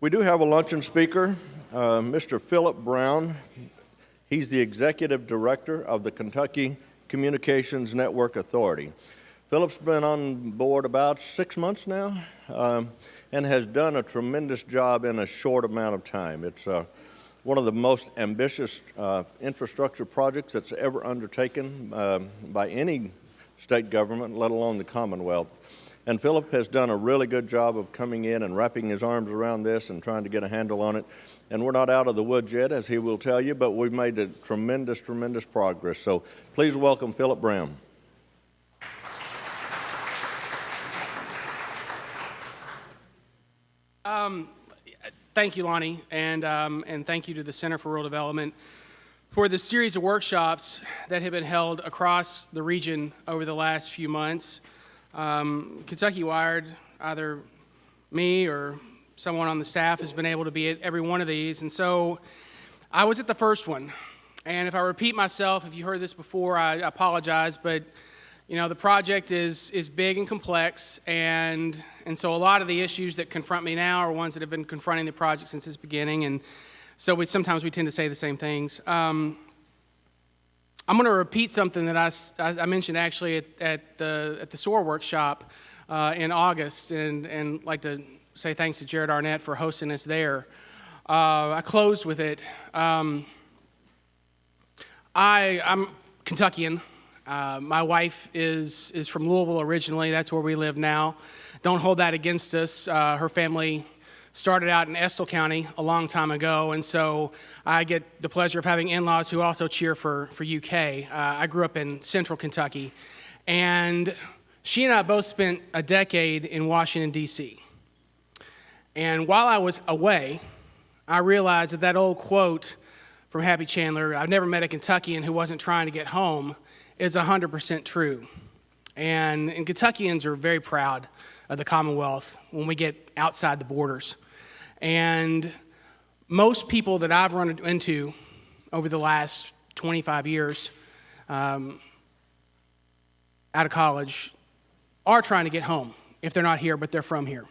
We do have a luncheon speaker, Mr. Phillip Brown. He's the Executive Director of the Kentucky Communications Network Authority. Phillip's been on board about 6 months now and has done a tremendous job in a short amount of time. It's one of the most ambitious infrastructure projects that's ever undertaken by any state government, let alone the Commonwealth. And Phillip has done a really good job of coming in and wrapping his arms around this and trying to get a handle on it. And we're not out of the woods yet, as he will tell you, but we've made a tremendous progress. So please welcome Phillip Brown. Thank you, Lonnie, and thank you to the Center for Rural Development for the series of workshops that have been held across the region over the last few months. Kentucky Wired, either me or someone on the staff has been able to be at every one of these, and so I was at the first one. And if I repeat myself, if you heard this before, I apologize, but you know, the project is big and complex, and so a lot of the issues that confront me now are ones that have been confronting the project since its beginning, and so sometimes we tend to say the same things. I'm going to repeat something that I mentioned actually at the SOAR workshop in August, and like to say thanks to Jared Arnett for hosting us there. I closed with it. I'm Kentuckian. My wife is from Louisville originally. That's where we live now. Don't hold that against us. Her family started out in Estill County a long time ago, and so I get the pleasure of having in-laws who also cheer for UK. I grew up in central Kentucky, and she and I both spent a decade in Washington, D.C. And while I was away, I realized that old quote from Happy Chandler, "I've never met a Kentuckian who wasn't trying to get home," is 100% true. And Kentuckians are very proud of the Commonwealth when we get outside the borders. And most people that I've run into over the last 25 years out of college are trying to get home if they're not here, but they're from here.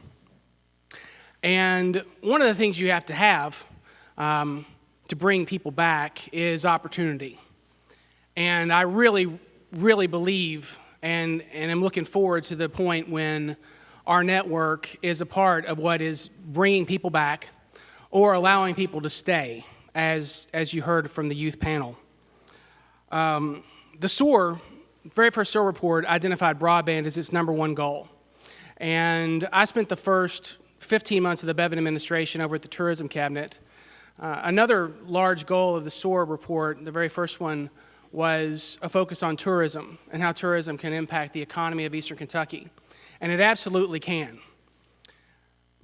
And one of the things you have to bring people back is opportunity. And I really believe and am looking forward to the point when our network is a part of what is bringing people back or allowing people to stay, as you heard from the youth panel. The SOAR, very first SOAR report, identified broadband as its #1 goal. And I spent the first 15 months of the Bevin administration over at the Tourism Cabinet. Another large goal of the SOAR report, the very first one, was a focus on tourism and how tourism can impact the economy of Eastern Kentucky. And it absolutely can.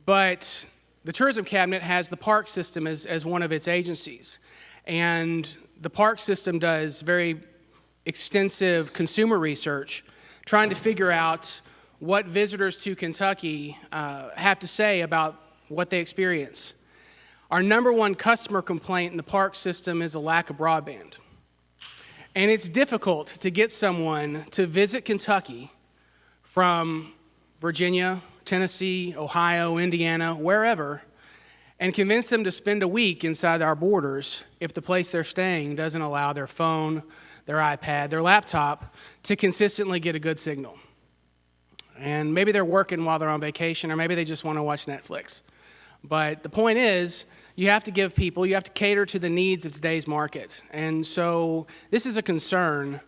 But the Tourism Cabinet has the park system as one of its agencies. And the park system does very extensive consumer research trying to figure out what visitors to Kentucky have to say about what they experience. Our #1 customer complaint in the park system is a lack of broadband. And it's difficult to get someone to visit Kentucky from Virginia, Tennessee, Ohio, Indiana, wherever, and convince them to spend a week inside our borders if the place they're staying doesn't allow their phone, their iPad, their laptop to consistently get a good signal. And maybe they're working while they're on vacation, or maybe they just want to watch Netflix. But the point is, you have to cater to the needs of today's market. And so this is a concern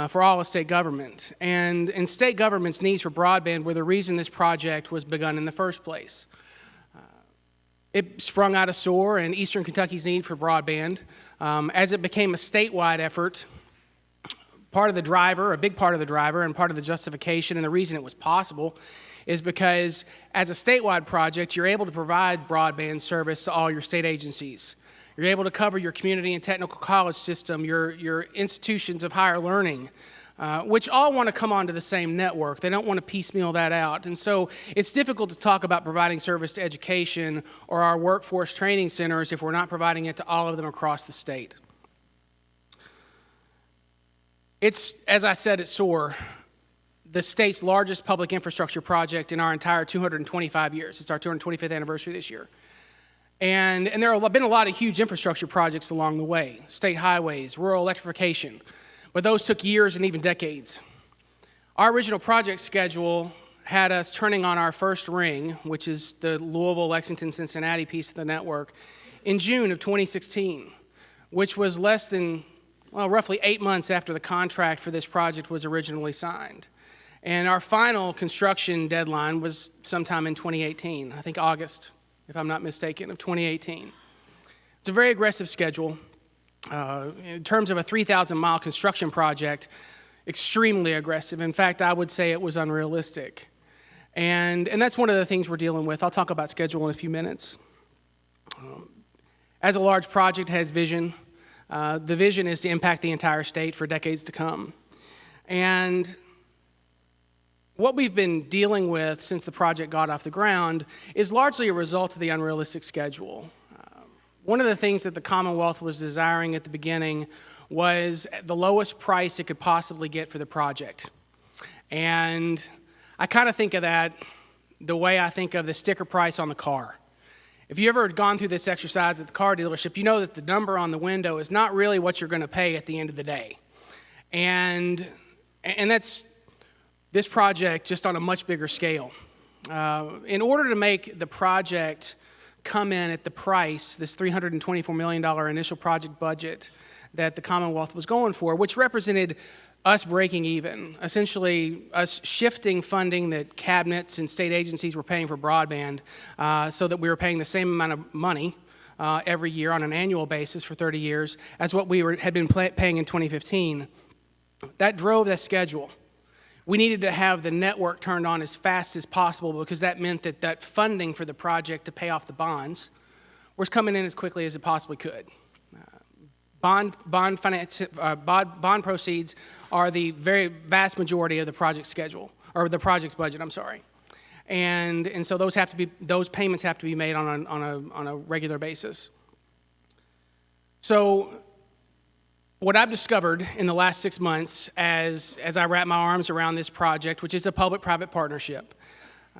for all of state government. And state government's needs for broadband were the reason this project was begun in the first place. It sprung out of SOAR and Eastern Kentucky's need for broadband. As it became a statewide effort, a big part of the driver, and part of the justification and the reason it was possible is because as a statewide project, you're able to provide broadband service to all your state agencies. You're able to cover your community and technical college system, your institutions of higher learning, which all want to come onto the same network. They don't want to piecemeal that out. And so it's difficult to talk about providing service to education or our workforce training centers if we're not providing it to all of them across the state. It's, as I said at SOAR, the state's largest public infrastructure project in our entire 225 years. It's our 225th anniversary this year. And there have been a lot of huge infrastructure projects along the way, state highways, rural electrification, but those took years and even decades. Our original project schedule had us turning on our first ring, which is the Louisville, Lexington, Cincinnati piece of the network, in June of 2016, which was less than, well, roughly 8 months after the contract for this project was originally signed. And our final construction deadline was sometime in 2018, I think August, if I'm not mistaken, of 2018. It's a very aggressive schedule. In terms of a 3,000-mile construction project, extremely aggressive. In fact, I would say it was unrealistic. And that's one of the things we're dealing with. I'll talk about schedule in a few minutes. As a large project has vision, the vision is to impact the entire state for decades to come. And what we've been dealing with since the project got off the ground is largely a result of the unrealistic schedule. One of the things that the Commonwealth was desiring at the beginning was the lowest price it could possibly get for the project. And I kind of think of that the way I think of the sticker price on the car. If you ever gone through this exercise at the car dealership, you know that the number on the window is not really what you're going to pay at the end of the day. And that's this project just on a much bigger scale. In order to make the project come in at the price, this $324 million initial project budget that the Commonwealth was going for, which represented us breaking even, essentially us shifting funding that cabinets and state agencies were paying for broadband so that we were paying the same amount of money every year on an annual basis for 30 years as what we had been paying in 2015. That drove that schedule. We needed to have the network turned on as fast as possible because that meant that that funding for the project to pay off the bonds was coming in as quickly as it possibly could. Bond proceeds are the very vast majority of the project schedule, or the project's budget, I'm sorry. And so those payments have to be made on a regular basis. So what I've discovered in the last 6 months as I wrap my arms around this project, which is a public-private partnership,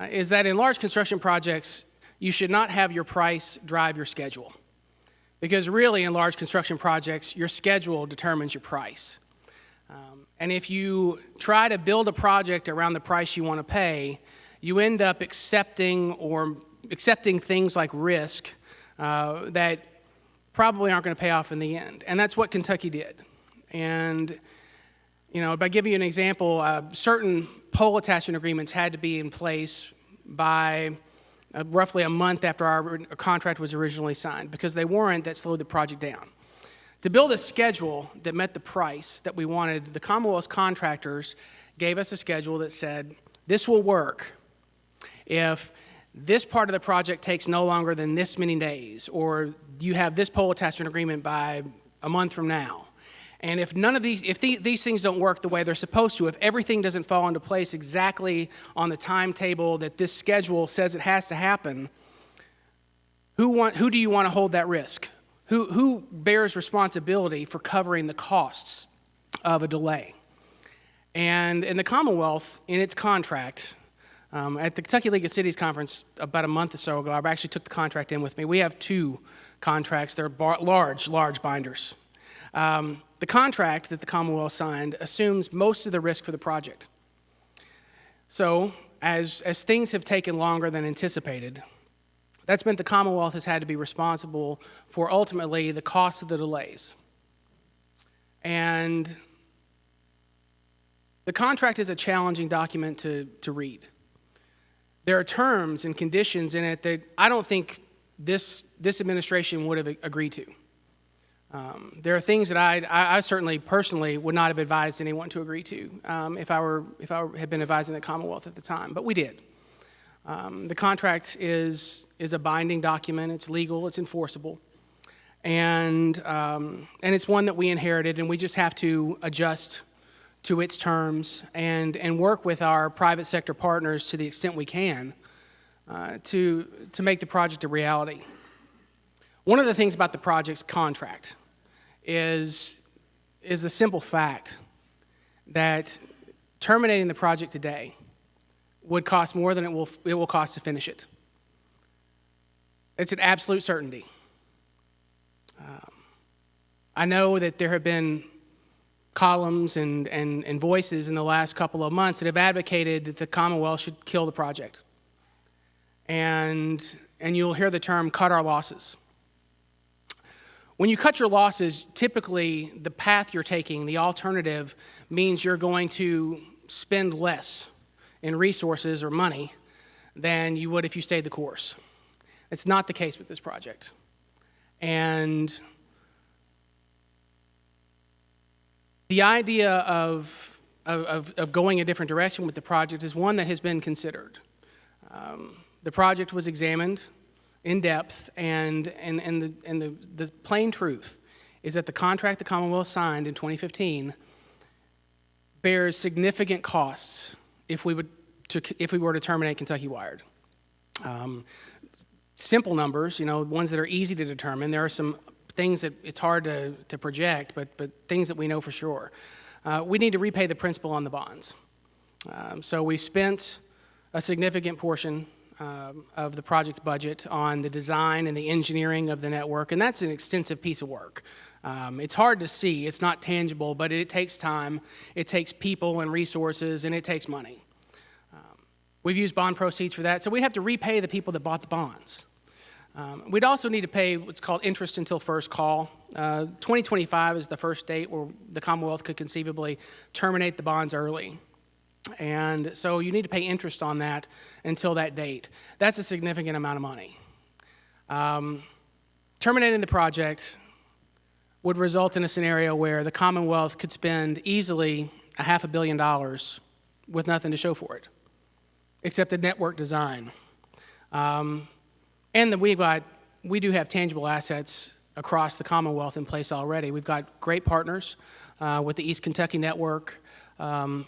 is that in large construction projects, you should not have your price drive your schedule. Because really, in large construction projects, your schedule determines your price. And if you try to build a project around the price you want to pay, you end up accepting things like risk that probably aren't going to pay off in the end. And that's what Kentucky did. And, by giving you an example, certain pole attachment agreements had to be in place by roughly a month after our contract was originally signed, because they weren't, that slowed the project down. To build a schedule that met the price that we wanted, the Commonwealth's contractors gave us a schedule that said, this will work if this part of the project takes no longer than this many days, or you have this pole attachment agreement by a month from now. And if these things don't work the way they're supposed to, if everything doesn't fall into place exactly on the timetable that this schedule says it has to happen, who do you want to hold that risk? Who bears responsibility for covering the costs of a delay? And in the Commonwealth, in its contract, at the Kentucky League of Cities Conference about a month or so ago, I actually took the contract in with me. We have 2 contracts. They're large binders. The contract that the Commonwealth signed assumes most of the risk for the project. So as things have taken longer than anticipated, that's meant the Commonwealth has had to be responsible for ultimately the cost of the delays. And the contract is a challenging document to read. There are terms and conditions in it that I don't think this administration would have agreed to. There are things that I certainly personally would not have advised anyone to agree to if I had been advising the Commonwealth at the time, but we did. The contract is a binding document. It's legal. It's enforceable, and it's one that we inherited, and we just have to adjust to its terms and work with our private sector partners to the extent we can to make the project a reality. One of the things about the project's contract is the simple fact that terminating the project today would cost more than it will cost to finish it. It's an absolute certainty. I know that there have been columns and voices in the last couple of months that have advocated that the Commonwealth should kill the project. And you'll hear the term cut our losses. When you cut your losses, typically the path you're taking, the alternative, means you're going to spend less in resources or money than you would if you stayed the course. It's not the case with this project. And the idea of going a different direction with the project is one that has been considered. The project was examined in depth, and the plain truth is that the contract the Commonwealth signed in 2015 bears significant costs if we were to terminate Kentucky Wired. Simple numbers, ones that are easy to determine. There are some things that it's hard to project, but things that we know for sure. We need to repay the principal on the bonds. So we spent a significant portion of the project's budget on the design and the engineering of the network, and that's an extensive piece of work. It's hard to see, it's not tangible, but it takes time, it takes people and resources, and it takes money. We've used bond proceeds for that, so we have to repay the people that bought the bonds. We'd also need to pay what's called interest until first call. 2025 is the first date where the Commonwealth could conceivably terminate the bonds early. And so you need to pay interest on that until that date. That's a significant amount of money. Terminating the project would result in a scenario where the Commonwealth could spend easily $500 million with nothing to show for it, except a network design. And we do have tangible assets across the Commonwealth in place already. We've got great partners with the East Kentucky Network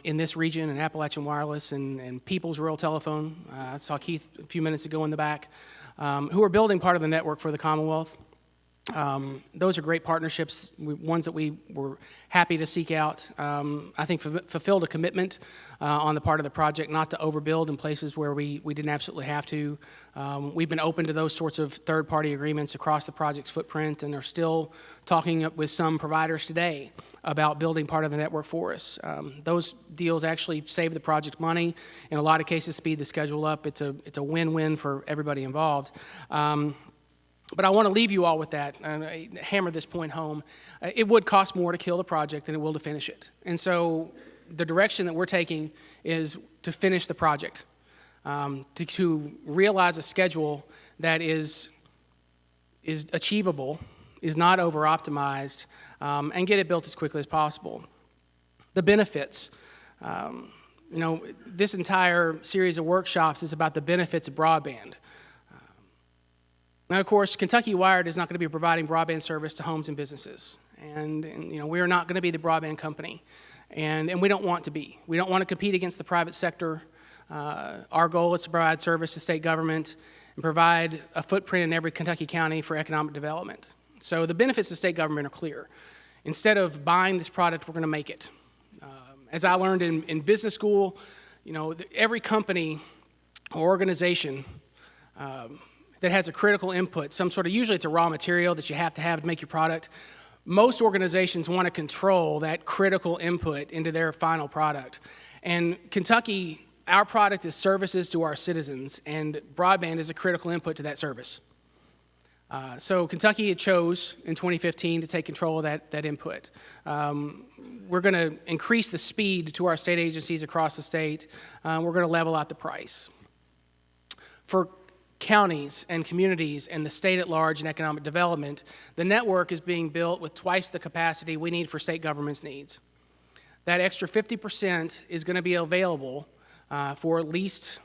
in this region, and Appalachian Wireless and People's Rural Telephone. I saw Keith a few minutes ago in the back, who are building part of the network for the Commonwealth. Those are great partnerships, ones that we were happy to seek out. I think fulfilled a commitment on the part of the project not to overbuild in places where we didn't absolutely have to. We've been open to those sorts of third-party agreements across the project's footprint, and are still talking with some providers today about building part of the network for us. Those deals actually save the project money. In a lot of cases, speed the schedule up. It's a win-win for everybody involved. But I want to leave you all with that, and hammer this point home. It would cost more to kill the project than it will to finish it. And so the direction that we're taking is to finish the project, to realize a schedule that is achievable, is not over-optimized, and get it built as quickly as possible. The benefits. This entire series of workshops is about the benefits of broadband. Now, of course, Kentucky Wired is not going to be providing broadband service to homes and businesses. And we are not going to be the broadband company. And we don't want to be. We don't want to compete against the private sector. Our goal is to provide service to state government and provide a footprint in every Kentucky county for economic development. So the benefits to state government are clear. Instead of buying this product, we're going to make it. As I learned in business school, every company or organization that has a critical input, usually it's a raw material that you have to make your product. Most organizations want to control that critical input into their final product. And Kentucky, our product is services to our citizens, and broadband is a critical input to that service. So Kentucky chose in 2015 to take control of that input. We're going to increase the speed to our state agencies across the state. We're going to level out the price. For counties and communities and the state at large in economic development, the network is being built with twice the capacity we need for state government's needs. That extra 50% is going to be available for leased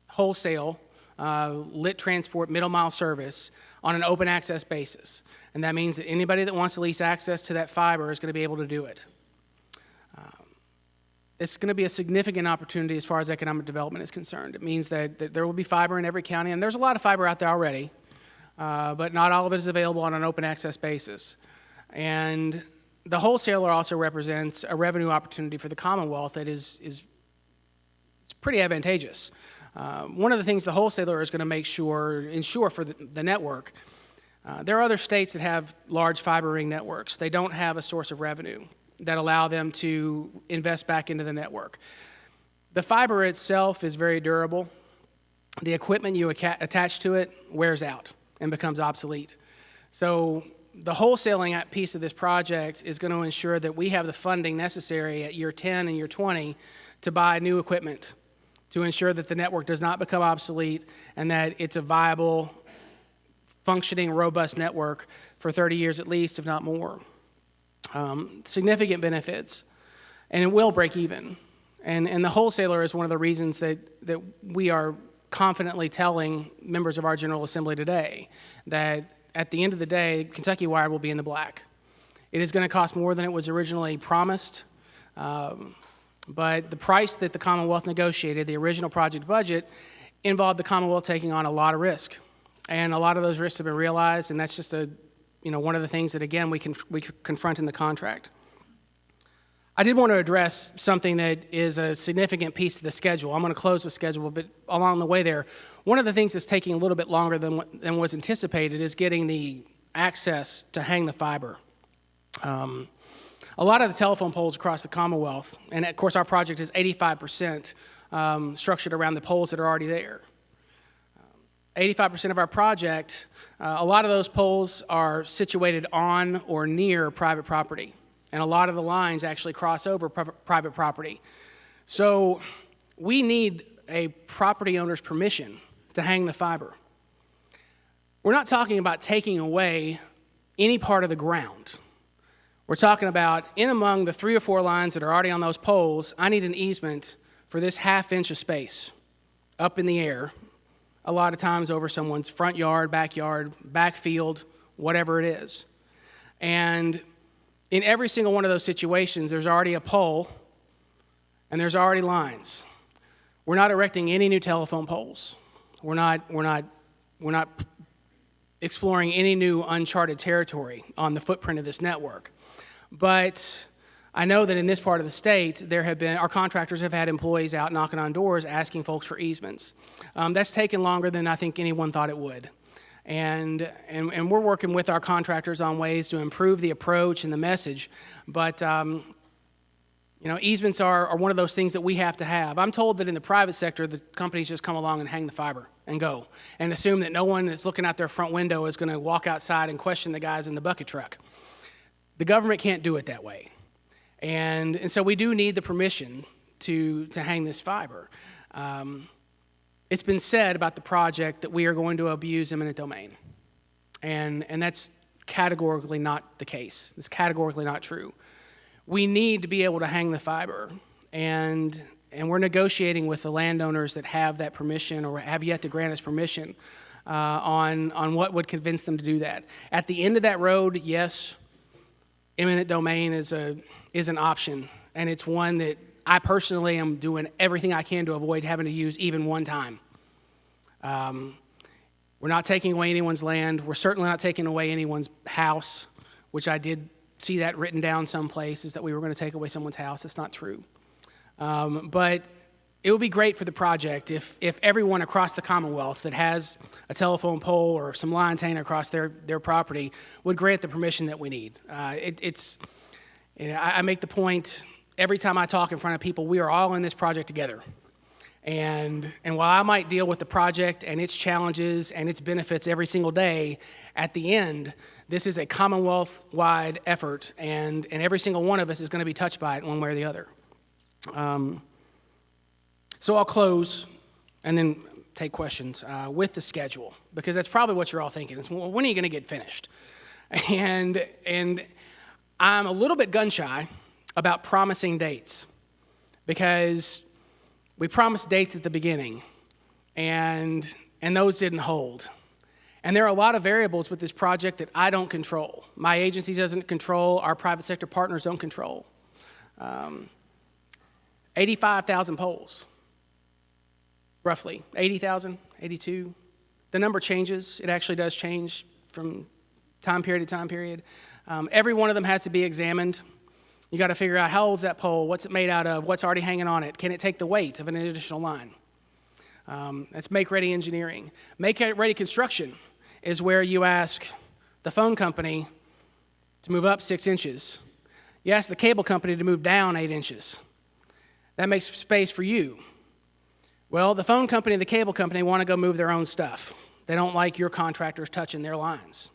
wholesale lit transport middle mile service on an open access basis. And that means that anybody that wants to lease access to that fiber is going to be able to do it. It's going to be a significant opportunity as far as economic development is concerned. It means that there will be fiber in every county, and there's a lot of fiber out there already, but not all of it is available on an open access basis. And the wholesaler also represents a revenue opportunity for the Commonwealth that is pretty advantageous. One of the things the wholesaler is going to ensure for the network, there are other states that have large fiber ring networks. They don't have a source of revenue that allow them to invest back into the network. The fiber itself is very durable. The equipment you attach to it wears out and becomes obsolete. So the wholesaling piece of this project is going to ensure that we have the funding necessary at year 10 and year 20 to buy new equipment to ensure that the network does not become obsolete and that it's a viable, functioning, robust network for 30 years at least, if not more. Significant benefits, and it will break even. And the wholesaler is one of the reasons that we are confidently telling members of our General Assembly today that at the end of the day, Kentucky Wired will be in the black. It is going to cost more than it was originally promised, but the price that the Commonwealth negotiated, the original project budget, involved the Commonwealth taking on a lot of risk. And a lot of those risks have been realized, and that's just one of the things that, again, we confront in the contract. I did want to address something that is a significant piece of the schedule. I'm going to close with schedule, but along the way there, one of the things that's taking a little bit longer than was anticipated is getting the access to hang the fiber. A lot of the telephone poles across the Commonwealth, and of course our project is 85% structured around the poles that are already there. 85% of our project, a lot of those poles are situated on or near private property. And a lot of the lines actually cross over private property. So we need a property owner's permission to hang the fiber. We're not talking about taking away any part of the ground. We're talking about in among the 3 or 4 lines that are already on those poles, I need an easement for this ½ inch of space up in the air, a lot of times over someone's front yard, backfield, whatever it is. And in every single one of those situations, there's already a pole and there's already lines. We're not erecting any new telephone poles. We're not exploring any new uncharted territory on the footprint of this network. But I know that in this part of the state, our contractors have had employees out knocking on doors asking folks for easements. That's taken longer than I think anyone thought it would. And we're working with our contractors on ways to improve the approach and the message. But, easements are one of those things that we have to have. I'm told that in the private sector, the companies just come along and hang the fiber and go and assume that no one that's looking out their front window is going to walk outside and question the guys in the bucket truck. The government can't do it that way. And so we do need the permission to hang this fiber. It's been said about the project that we are going to abuse eminent domain. And that's categorically not the case. It's categorically not true. We need to be able to hang the fiber. And we're negotiating with the landowners that have that permission or have yet to grant us permission on what would convince them to do that. At the end of that road, yes, eminent domain is an option. And it's one that I personally am doing everything I can to avoid having to use even one time. We're not taking away anyone's land. We're certainly not taking away anyone's house, which I did see that written down some places that we were going to take away someone's house. It's not true. But it would be great for the project if everyone across the Commonwealth that has a telephone pole or some line antenna across their property would grant the permission that we need. I make the point every time I talk in front of people, we are all in this project together. And while I might deal with the project and its challenges and its benefits every single day, at the end, this is a Commonwealth-wide effort, and every single one of us is going to be touched by it one way or the other. So I'll close and then take questions with the schedule, because that's probably what you're all thinking. Is, well, when are you going to get finished? And I'm a little bit gun-shy about promising dates, because we promised dates at the beginning, and those didn't hold. And there are a lot of variables with this project that I don't control. My agency doesn't control. Our private sector partners don't control. 85,000 poles, roughly. 80,000, 82. The number changes. It actually does change from time period to time period. Every one of them has to be examined. You got to figure out how old's that pole, what's it made out of, what's already hanging on it, can it take the weight of an additional line? That's make-ready engineering. Make-ready construction is where you ask the phone company to move up 6 inches. You ask the cable company to move down 8 inches. That makes space for you. Well, the phone company and the cable company want to go move their own stuff. They don't like your contractors touching their lines.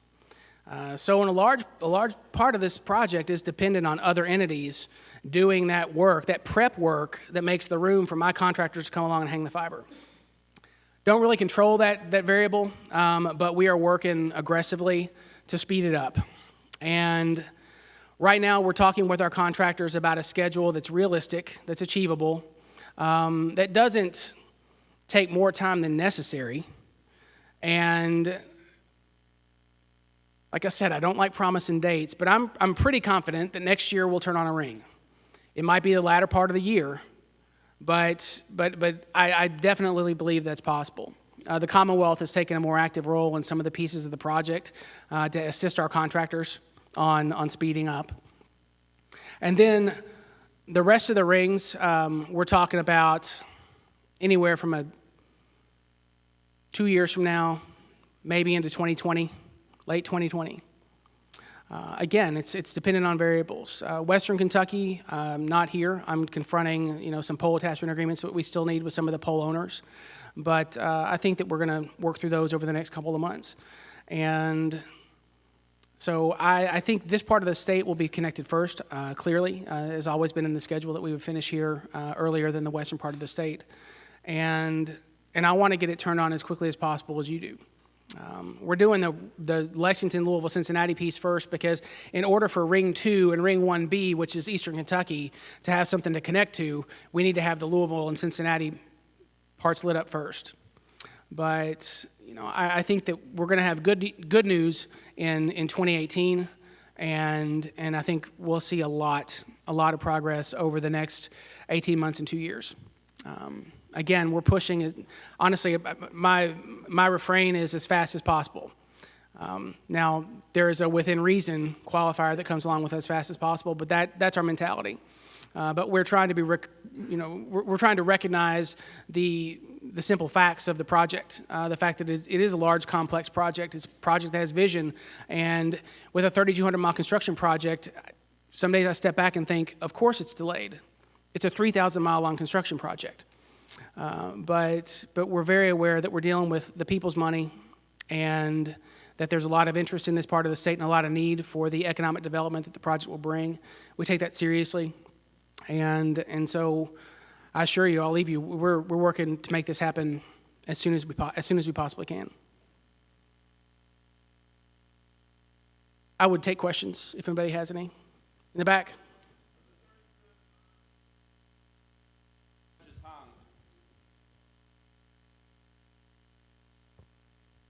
So a large part of this project is dependent on other entities doing that work, that prep work that makes the room for my contractors to come along and hang the fiber. Don't really control that variable, but we are working aggressively to speed it up. And right now we're talking with our contractors about a schedule that's realistic, that's achievable, that doesn't take more time than necessary. And like I said, I don't like promising dates, but I'm pretty confident that next year we'll turn on a ring. It might be the latter part of the year, but I definitely believe that's possible. The Commonwealth has taken a more active role in some of the pieces of the project to assist our contractors on speeding up. And then the rest of the rings, we're talking about anywhere from 2 years from now, maybe into 2020, late 2020. Again, it's dependent on variables. Western Kentucky, not here. I'm confronting some pole attachment agreements that we still need with some of the pole owners. But I think that we're going to work through those over the next couple of months. And so I think this part of the state will be connected first, clearly. Has always been in the schedule that we would finish here earlier than the western part of the state. And I want to get it turned on as quickly as possible as you do. We're doing the Lexington, Louisville, Cincinnati piece first because in order for Ring 2 and Ring 1B, which is Eastern Kentucky, to have something to connect to, we need to have the Louisville and Cincinnati parts lit up first. But I think that we're going to have good news in 2018, and I think we'll see a lot of progress over the next 18 months and 2 years. Again, we're pushing. Honestly, my refrain is as fast as possible. Now, there is a within reason qualifier that comes along with as fast as possible, but that's our mentality. But we're trying to be, we're trying to recognize the simple facts of the project. The fact that it is a large, complex project. It's a project that has vision, and with a 3,200-mile construction project, some days I step back and think, of course it's delayed. It's a 3,000-mile-long construction project. But we're very aware that we're dealing with the people's money and that there's a lot of interest in this part of the state and a lot of need for the economic development that the project will bring. We take that seriously. And so I assure you, I'll leave you, we're working to make this happen as soon as we possibly can. I would take questions if anybody has any. In the back.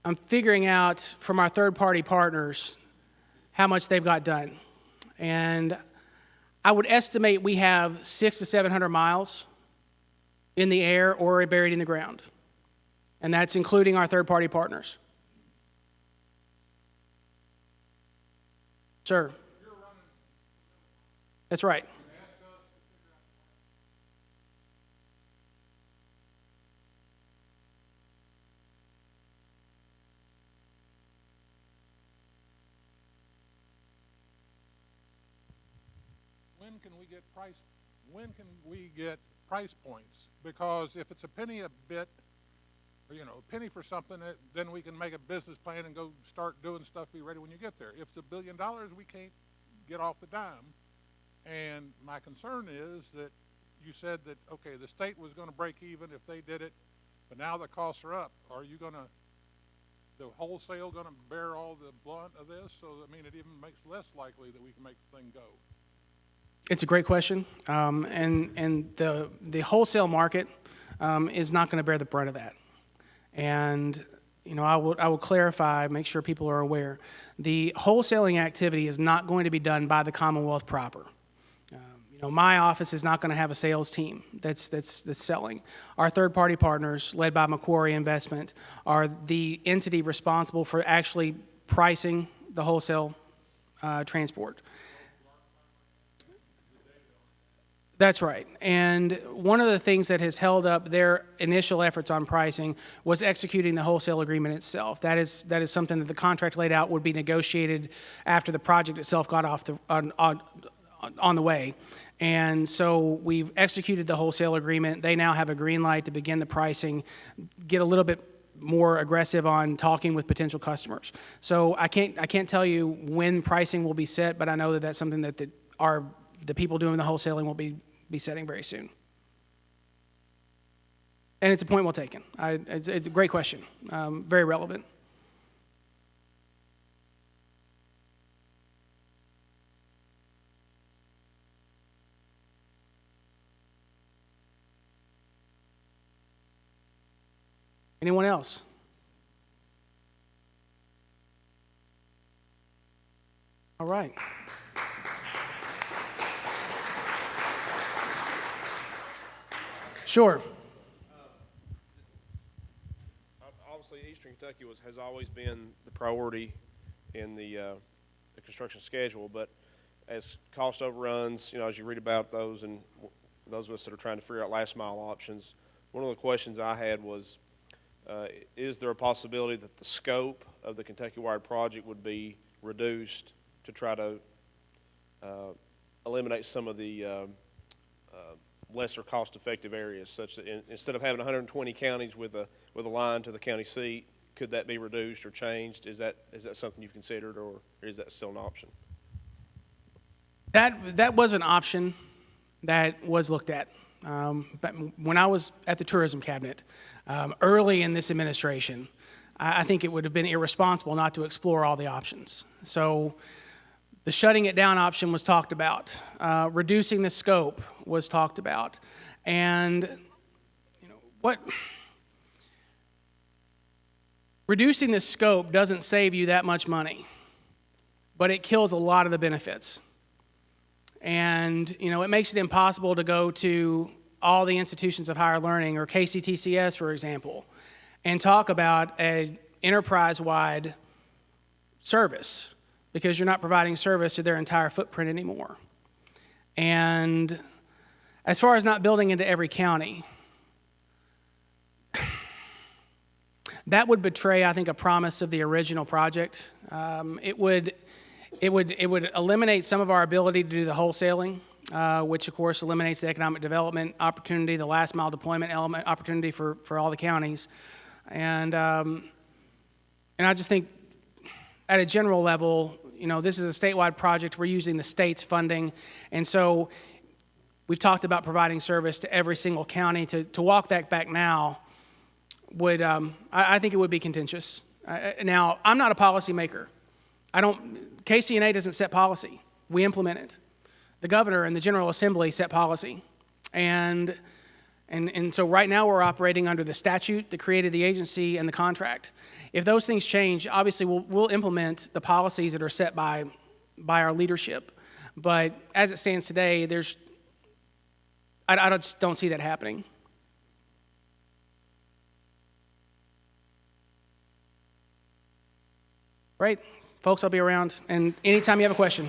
I'm figuring out from our third-party partners how much they've got done. And I would estimate we have 600 to 700 miles in the air or buried in the ground. And that's including our third-party partners. Sir? That's right. When can we get price points? Because if it's a penny a bit, or, a penny for something, then we can make a business plan and go start doing stuff, be ready when you get there. If it's $1 billion, we can't get off the dime. And my concern is that you said that, okay, the state was going to break even if they did it, but now the costs are up. Are you going to, the wholesale going to bear all the blunt of this? So, it even makes less likely that we can make the thing go. It's a great question, and the wholesale market is not going to bear the brunt of that. And I will clarify, make sure people are aware. The wholesaling activity is not going to be done by the Commonwealth proper. My office is not going to have a sales team that's selling. Our third-party partners, led by Macquarie Investment, are the entity responsible for actually pricing the wholesale transport. That's right. And one of the things that has held up their initial efforts on pricing was executing the wholesale agreement itself. That is something that the contract laid out would be negotiated after the project itself got off on the way. And so we've executed the wholesale agreement. They now have a green light to begin the pricing, get a little bit more aggressive on talking with potential customers. So I can't tell you when pricing will be set, but I know that that's something that the people doing the wholesaling will be setting very soon. And it's a point well taken. It's a great question, very relevant. Anyone else? All right. Sure. Obviously, Eastern Kentucky has always been the priority in the construction schedule, but as cost overruns, as you read about those and those of us that are trying to figure out last mile options, one of the questions I had was, is there a possibility that the scope of the Kentucky-wide project would be reduced to try to eliminate some of the lesser cost-effective areas, such that instead of having 120 counties with a line to the county seat, could that be reduced or changed? Is that something you've considered, or is that still an option? That was an option that was looked at. But when I was at the tourism cabinet early in this administration, I think it would have been irresponsible not to explore all the options. So the shutting it down option was talked about. Reducing the scope was talked about. And reducing the scope doesn't save you that much money, but it kills a lot of the benefits. And, it makes it impossible to go to all the institutions of higher learning, or KCTCS, for example, and talk about an enterprise-wide service, because you're not providing service to their entire footprint anymore. And as far as not building into every county, that would betray, I think, a promise of the original project. It would eliminate some of our ability to do the wholesaling, which of course eliminates the economic development opportunity, the last mile deployment element opportunity for all the counties. And I just think at a general level, this is a statewide project. We're using the state's funding. And so we've talked about providing service to every single county. To walk that back now would, I think it would be contentious. Now, I'm not a policymaker. KCNA doesn't set policy. We implement it. The governor and the General Assembly set policy. And so right now we're operating under the statute that created the agency and the contract. If those things change, obviously we'll implement the policies that are set by our leadership. But as it stands today, I just don't see that happening. Right? Folks, I'll be around, and anytime you have a question.